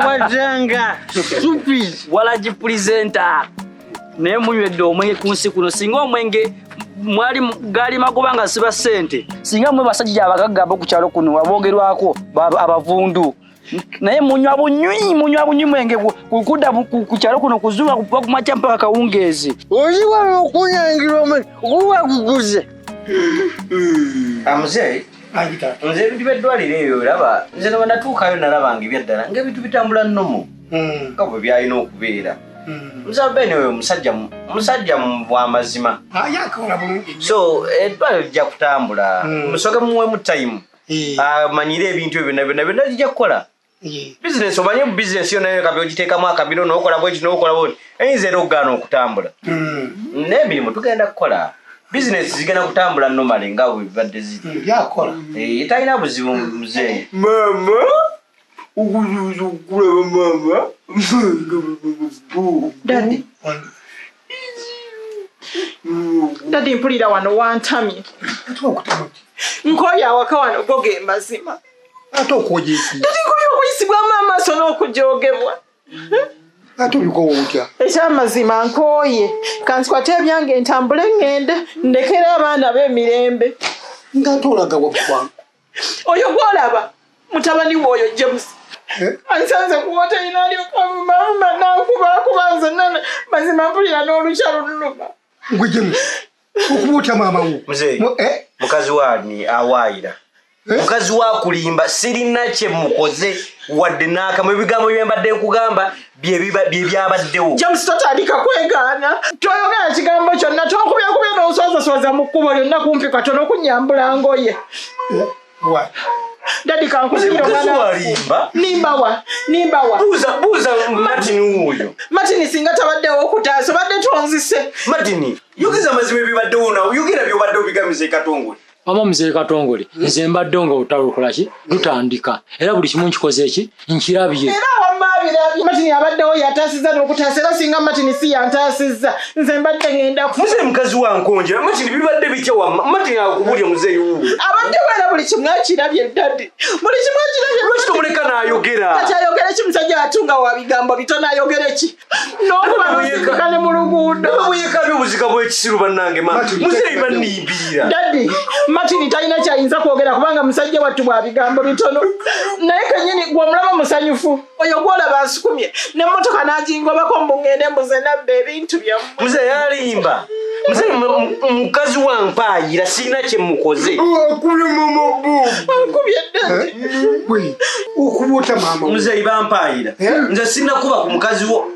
Wadanga. Stupid. Wala ji presenter. Ne munywedde omwenge kunsi kuno singa omwenge mwali gali magobanga siba sente. Singa mwe basajja abagagga abo ku kyalo kuno wabogerwako abavundu. Naye munywa bunywi mwenge kukuda ku kyalo kuno kuzuba kumacha mpaka kawungezi. Oziwa okunyangira omwe kuba kuguze. Amuzei Agita. nze ebintu by'eddwaliro eyo laba nze naba natuukayo nalaba ng'ebyaddala ng'ebintu bitambula nnomo nga bwe byalina okubeera. Musabeni oyo musajja mu bw'amazima. Yakola bulungi. So eddwaliro lijja kutambula musoke mumuwemu time amanyire ebintu ebyo byonna lijja kukola. Business omanye mu business yo nayo kabe ogiteekamu akabiro n'okola bweki n'okola bwoti eyinza era okugaana okutambula. N'emirimu tugenda kukola. Business zigenda kutambula normally nga bwe bibadde ziri. Yakola. Talina buzibu muzeeyi. Mama ukuzuza okulaba mama. Daddy. Daddy mpulira wano wantamye. Nkoya awaka wano goge mazima. Ate okwogeesi. Daddy nkoya okuyisibwa mama so n'okujogebwa. Ate oliko otya. Ekyamazima nkoye kansikwate ebyange ntambule ngende ndekera abaana b'emirembe. Nga tolaga wabwa. Oyo gwolaba mutabani w'oyo James. Ansanze kuwota inali okamama nakubanze nana mazima mpulira n'olukyalo luluma. Ngwe James. Okuwota mama wo. Muzeeyi mukazi wani awaayira. Mukazi wa kulimba sirina kye mukoze wadde n'akamu ebigambo bye mbadde nkugamba bye byabaddewo. James totandika kwegaana. Toyogera kigambo kyonna tokubye n'oswaza mu kkubo lyonna kumpi katono okunyambula ngoye. Daddy kankuzibira mukazi walimba. Nimba wa. Buuza Martin wuyo. Martin singa tabaddewo okutaasa badde tonzise. Martin yogeza mazima ebibaddewo nawe yogera byobadde obigamiza Katongole. Mama mzee Katongole nze mbadde nga utalukola ki lutandika era buli kimu nkikoze eki nkirabye. Era wamabira Martin abaddewo yataasiza n'okutaasa era singa Martin si yantaasizza nze mbadde ngenda ku. Muzeeyi mukazi wa nkonje Martin bibadde bikye wa Martin akubulya muzeeyi wuyo. Abaddewo era buli kimu akirabye Daddy. Buli kimu akirabye. Lwaki tomuleka n'ayogera? Kati ayogera ki musajja atunga wa bigambo bitono ayogera ki? N'okuba ne mu luguudo. Buyeka by'obuzika bw'ekisiru bannange muzeeyi banniyimbirira. Daddy Martin talina kyayinza kwogera kubanga musajja wattu bwa bigambo bitono. Naye kenyini gwe mulaba musanyufu. Oyo gwolaba asukumye. N'emmotoka n'agingobako mbugende mbuze nabba ebintu byammwe. Muze yalimba. Muze mukazi wampaayira sirina kye mukoze. Akubye ddati. Okubuuta maama. Muze bampaayira. Nze sirina kuba ku mukazi wo.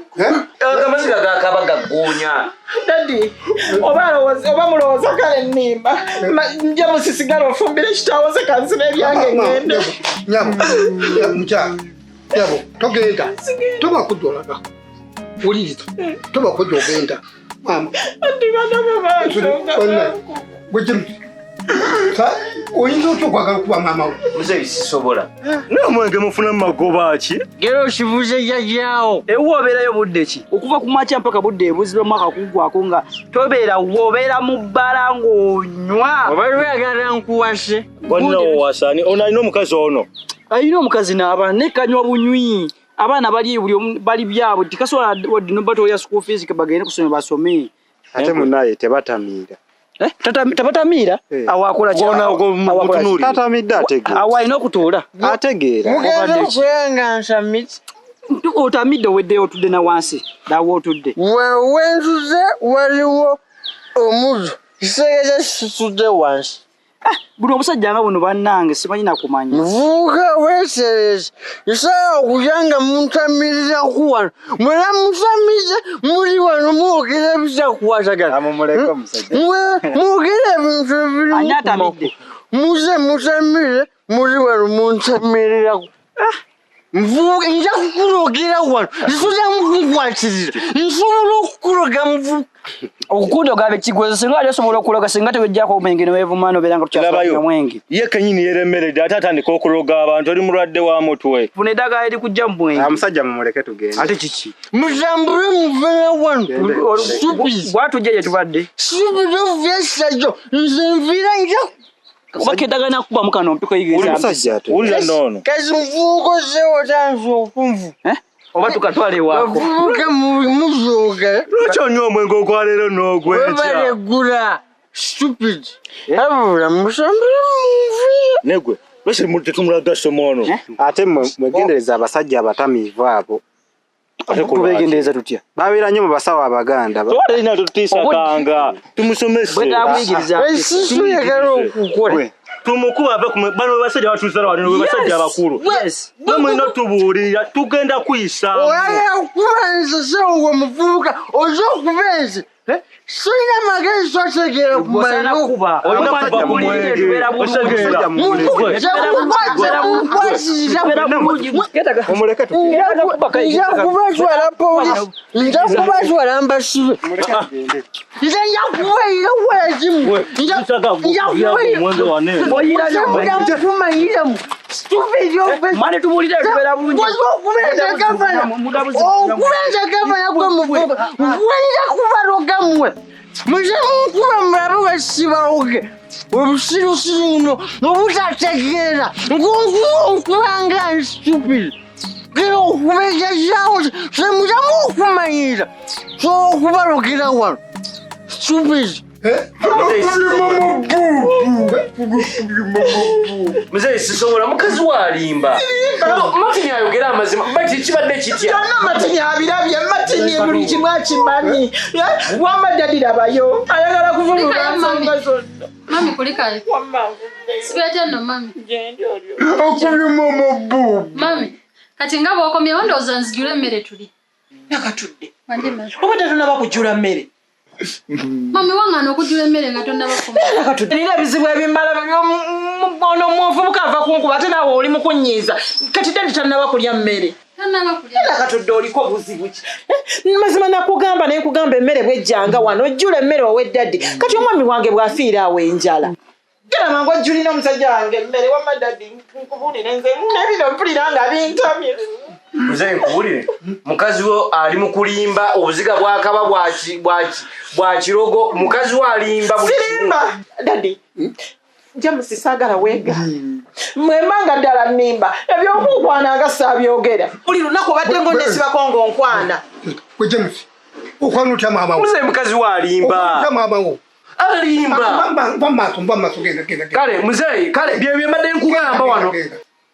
Akamaziga gakaba gaggoonya. Daddy, oba mulowooza kale nnimba. Nja musisigala ofumbira ekitaawoze kansira ebyange ngende. Mukyala. Yabo, togenda. Toba kujolaga. Wuliriza. Toba kujogenda. Mama. Andi bana baba. Wejemu. Oyinza otya okwagala okuba maama we? Muze sisobola. Namwenge mufuna magoba ki? Gero kibuze jajjaawo. Ewo obeerayo budde ki? Okuva ku makya mpaka budde ebuzibwa mwaka kugwako nga tobeera wobeera mu bbala ng'onywa. Oba oyagala nkuwase. Bonna owasani onalina omukazi ono. Alina omukazi n'abaana ne kanywa bunywi. Abaana bali byabwe tikasobola wadde nobatoya school fees ke bagende kusoma basome. Ate munaye tebatamiira. Tabatamiira awakola kyona tatamidde ategeera. Awalina okutuula ategeera. Mugenda okwenga nsamiti. Otamidde oweddeyo otudde na wansi dawa otudde. Wenzuze waliwo omuzo kisegeze situdde wansi. Buno obusajja nga buno bannange simanyi nakumanya. Muvubuka weesereze isaba okujanga muntamirira kuwano mwera musamize muri wano mwogera ebitakwatagana. Amumuleka omusajja. Mwogera ebintu ebiri Ani atamidde? muze mutamire muri wano muntamirira. Mvubuka nja kukulogera wano nsobola mukukwatirira nsobola okukuloga muvubuka. Okukundo gabe kigwezo singa ali osobola okuloga singa tebejjako omwenge newevumano beranga tukyafuna mwenge. Ye kenyini yeremeredde ate atandika okuloga abantu oli mulwadde wa mutwe. Funa eddagala eri kujja mu mwenge. Amusajja mumuleke tugende. Ate kiki? Muzambule muvera wano. Bwatujja gye tubadde. Subizo vyesajo nze nvira nja Obakedagana kuba mukano mpiko yigeza. Omusajja ate. Ulira ndono. kazi mvuko zewo tanzo okumvu. Oba tukatwale wako. Bavubuka muzoga. Lwaki onywa omwenge ogwaleero n'ogwekya? Webalegula. Stupid. Abula musambule muvira. Negwe. Lwaki tetumulaga somo ono? Ate mwegendereza abasajja abatamiivu abo. Tubegendereza tutya? Babeera nnyo mu basawo Abaganda. Twalina tutiisa kanga. Tumusomese. Bwetaguyigiriza. Esisu yagala okukola. Tumukuba bano basajja batuuzala wano basajja abakulu. Yes. Bwe mulina tubuulira tugenda kuyisa. Oyagala kubanza sewo muvubuka ozo okubenze. Soina magezi sotegera Bosana kumanya. kuba. Olina kuba mu mwenge. Osegera mu mwenge. Omuleke Njakubazwala polisi. Njakubazwala mbasibe. Nze njakubayira wezimu. Njakubayiramu. Stupid yofe. Mane tubulira tubera bulungi. Okubenza gavana gwe muvubuka. Wulira kubaloga mwe. Muze munkuba mulabe wesibawoge. Obusirusiru buno obutategeera nkubanga stupid. Gera okubeja kyawo semutamu okumanyira okubalogera wano stupid. Muze sisobola mukazi walimba. Martin ayogera amazima. Bati kibadde kitya? Kyonna Martin abirabye. Martin buli kimu akimanyi. Wamba Daddy labayo. Ayagala kuvumula nsonga zonna. Mami kulikayo. Sibya no mami. Mami. Kati nga bwokomye ndowooza nzijule emmere tuli. Nakatudde. Wande mami. Oba tatonaba kujjula mmere. Mami wangana okujjula emmere nga tonnaba kukomya. Nakatudde. Nina ebizibu ebimbala ono muvubuka ava kunkuba ate naawe oli mukunyiiza. Kati Daddy tannaba kulya mmere. Tannaba kulya. Nakatudde oliko buzibu ki? Mazima nakugamba naye nkugamba emmere bwejjanga wano ojjula emmere owe Daddy. Kati omwami wange bw'afiira awo enjala. Gera mangu ojjulina omusajja wange emmere wamma Daddy nkubulire nze nebino mpulira nga bintamye. Muze nkubulire. Mukazi wo ali mu kulimba obuziga bwakaba bwa kirogo. Mukazi wo alimba buli kimu. Sirimba Daddy. James sagala wega. Mwemanga ddala nnimba. Ebyokunkwana nga saabyogera. Buli lunaku badde ngonesiba nkwana. James. Okwana utya maama wo. Muze mukazi wo alimba. Okwana maama wo. alimba Mpamaso genda. kale muzeyi kale bye mbadde nkugamba wano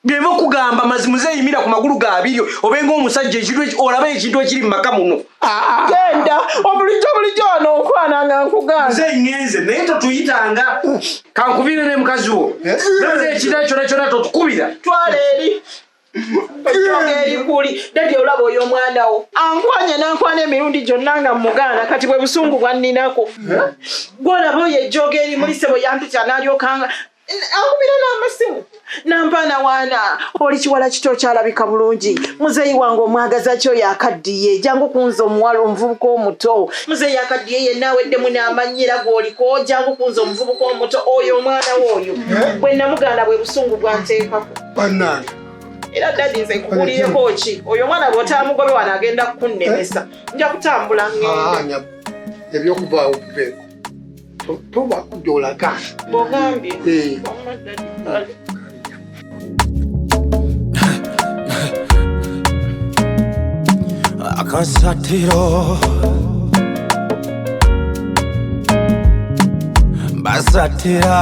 byevo kugamba muzeyi mira ku magulu ga abiri obenga omusajja ekintu olaba ekintu ekiri mu maka muno genda obulijjo wano okwananga nkugamba muzeyi ngenze naye totuyitanga kankubire ne mukazi wo namuzeyi ekintu kyona totukubira twala eri kuli dadi olaba oyo omwana wo ankwanya nankwana emirundi gyonna nga mugaana kati bwe busungu bwanninako gwolaba oyo ejjoga eri muli sebo yampita n'alyokanga akubira n'amasimu nampaana waana oli kiwala kito kyalabika bulungi muzeeyi wange omwagaza kyo yakaddiye jangu kunza omuwala omuvubuka omuto muzeeyi akaddiye yenna aweddemu n'amanyira gw'oliko jangu kunza omuvubuka omuto oyo omwana w'oyo bwe namugaana bwe busungu bwanteekako Bannange era dadi nze nkubuulireko ki oyo omwana bw'otaamugobe wano agenda kukunnemesa nja kutambula ngende ebyokuvaawo kuveeko toba kudyolaga bw'ogambye AKASATTIRO BASATTIRA